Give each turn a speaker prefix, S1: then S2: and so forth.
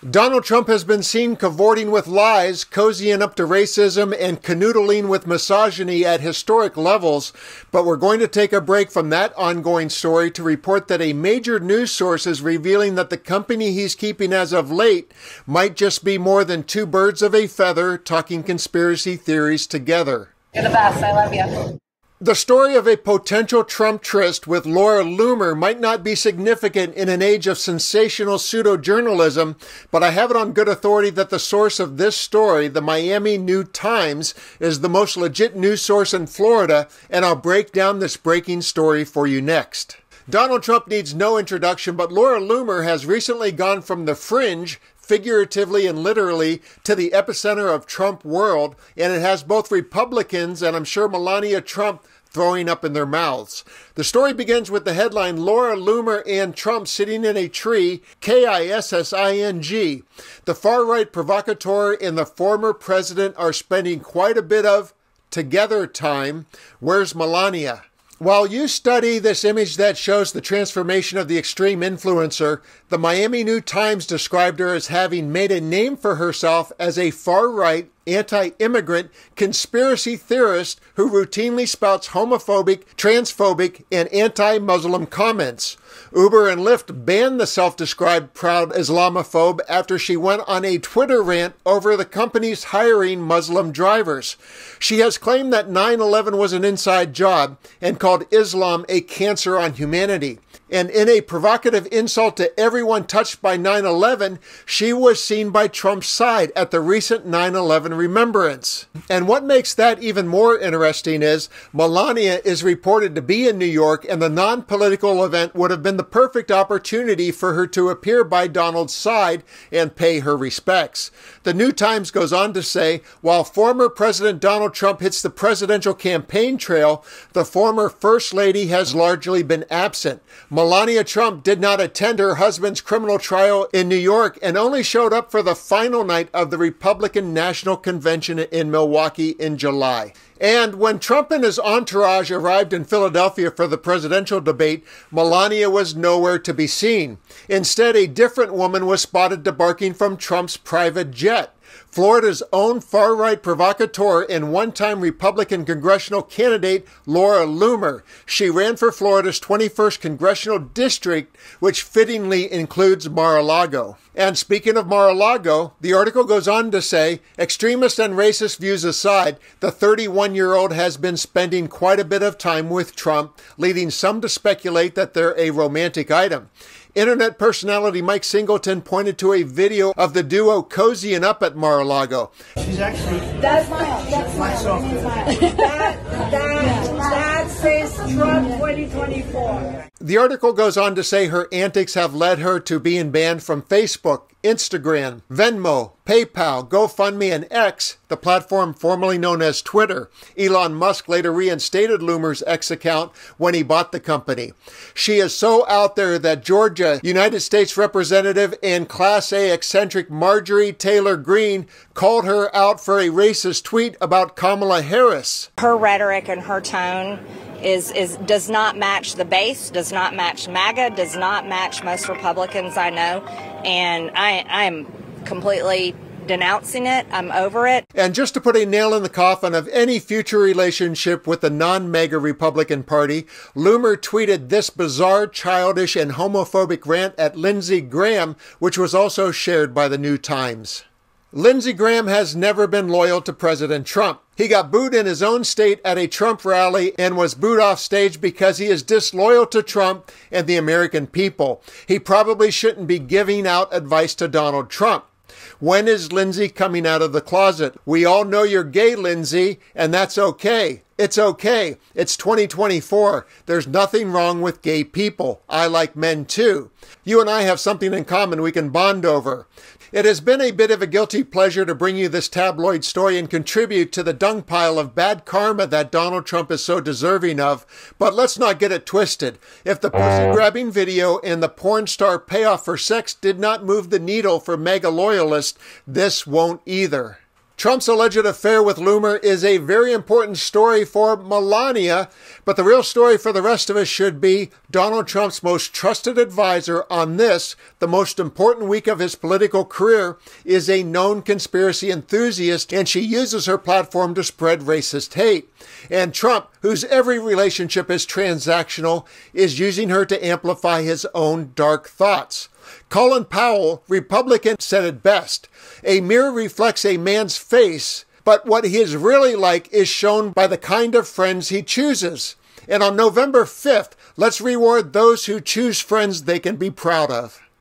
S1: Donald Trump has been seen cavorting with lies, cozying up to racism, and canoodling with misogyny at historic levels. But we're going to take a break from that ongoing story to report that a major news source is revealing that the company he's keeping as of late might just be more than two birds of a feather talking conspiracy theories together.
S2: You're the best. I love you.
S1: The story of a potential Trump tryst with Laura Loomer might not be significant in an age of sensational pseudo-journalism, but I have it on good authority that the source of this story, the Miami New Times, is the most legit news source in Florida, and I'll break down this breaking story for you next. Donald Trump needs no introduction, but Laura Loomer has recently gone from the fringe, figuratively and literally, to the epicenter of Trump world, and it has both Republicans and I'm sure Melania Trump throwing up in their mouths. The story begins with the headline, Laura Loomer and Trump sitting in a tree, Kissing. The far-right provocateur and the former president are spending quite a bit of together time. Where's Melania? While you study this image that shows the transformation of the extreme influencer, the Miami New Times described her as having made a name for herself as a far-right, anti-immigrant conspiracy theorist who routinely spouts homophobic, transphobic, and anti-Muslim comments. Uber and Lyft banned the self-described proud Islamophobe after she went on a Twitter rant over the company's hiring Muslim drivers. She has claimed that 9/11 was an inside job and called Islam a cancer on humanity. And in a provocative insult to everyone touched by 9/11, she was seen by Trump's side at the recent 9/11 remembrance. And what makes that even more interesting is Melania is reported to be in New York, and the non-political event would have been the perfect opportunity for her to appear by Donald's side and pay her respects. The New Times goes on to say, while former President Donald Trump hits the presidential campaign trail, the former First Lady has largely been absent. Melania Trump did not attend her husband's criminal trial in New York and only showed up for the final night of the Republican National Convention in Milwaukee in July. And when Trump and his entourage arrived in Philadelphia for the presidential debate, Melania was nowhere to be seen. Instead, a different woman was spotted debarking from Trump's private jet. Florida's own far-right provocateur and one-time Republican congressional candidate, Laura Loomer. She ran for Florida's 21st congressional district, which fittingly includes Mar-a-Lago. And speaking of Mar-a-Lago, the article goes on to say, extremist and racist views aside, the 31-year-old has been spending quite a bit of time with Trump, leading some to speculate that they're a romantic item. Internet personality Mike Singleton pointed to a video of the duo cozying up at Mar-a-Lago.
S3: She's actually...
S2: That's my software. That says Trump 2024.
S1: The article goes on to say her antics have led her to being banned from Facebook, Instagram, Venmo, PayPal, GoFundMe, and X, the platform formerly known as Twitter. Elon Musk later reinstated Loomer's X account when he bought the company. She is so out there that Georgia United States Representative and Class A eccentric Marjorie Taylor Greene called her out for a racist tweet about Kamala Harris.
S4: Her rhetoric and her tone does not match the base, does not match MAGA, does not match most Republicans I know, and I'm completely denouncing it. I'm over it.
S1: And just to put a nail in the coffin of any future relationship with the non-MAGA Republican Party, Loomer tweeted this bizarre, childish, and homophobic rant at Lindsey Graham, which was also shared by the New Times. Lindsey Graham has never been loyal to President Trump. He got booed in his own state at a Trump rally and was booed off stage because he is disloyal to Trump and the American people. He probably shouldn't be giving out advice to Donald Trump. When is Lindsey coming out of the closet? We all know you're gay, Lindsey, and that's okay. It's okay. It's 2024. There's nothing wrong with gay people. I like men too. You and I have something in common we can bond over. It has been a bit of a guilty pleasure to bring you this tabloid story and contribute to the dung pile of bad karma that Donald Trump is so deserving of. But let's not get it twisted. If the pussy-grabbing video and the porn star payoff for sex did not move the needle for MAGA loyalists, this won't either. Trump's alleged affair with Loomer is a very important story for Melania, but the real story for the rest of us should be Donald Trump's most trusted advisor on this, the most important week of his political career, is a known conspiracy enthusiast, and she uses her platform to spread racist hate. And Trump, whose every relationship is transactional, is using her to amplify his own dark thoughts. Colin Powell, Republican, said it best: "A mirror reflects a man's face, but what he is really like is shown by the kind of friends he chooses." And on November 5th, let's reward those who choose friends they can be proud of.